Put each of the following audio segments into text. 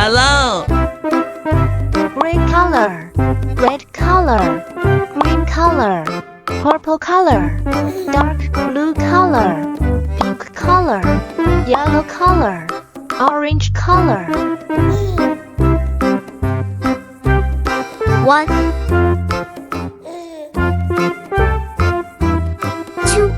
yellow, Red color, red color, green color, purple color, dark blue color, pink color, yellow color, orange color. 1 2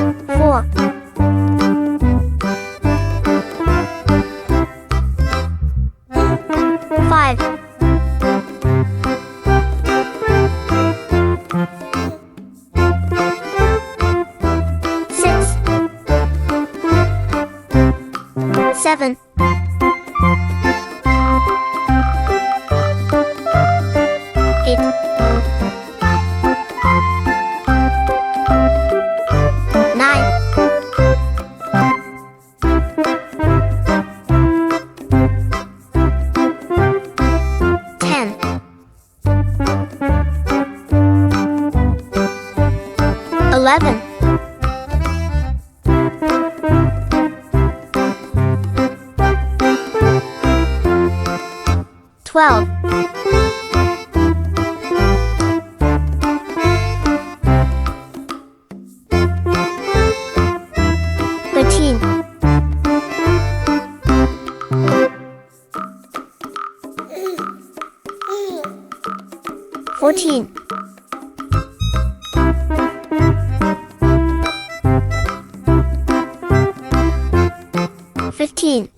3 4 5 6 7 8 9 10 11 12 13 14 15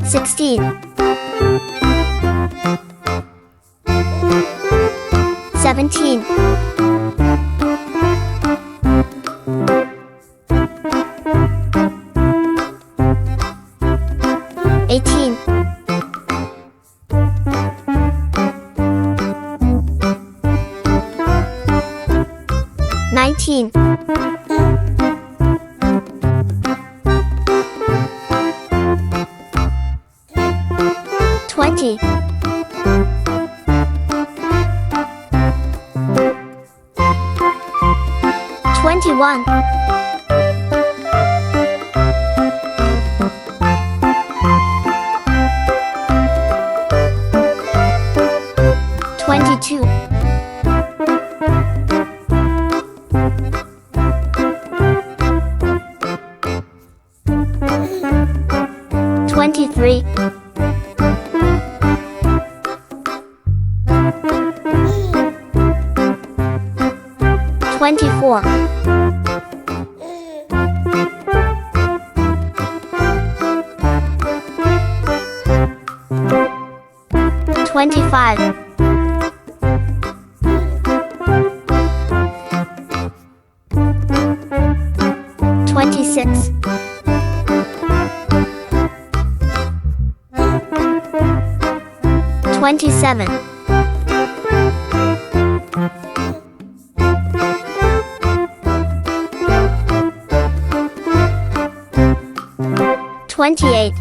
16 17 18 19 20 21 22 23 24 25 26 27 28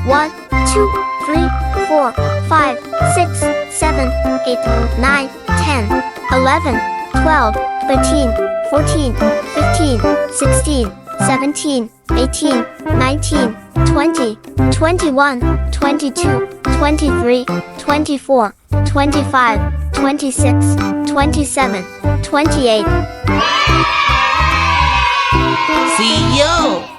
1 2 3 4 5 6 7 8 9 10 11 12 13 14 15 16 17 18 19 20 21 22 23 24 25 26 27 28 see you.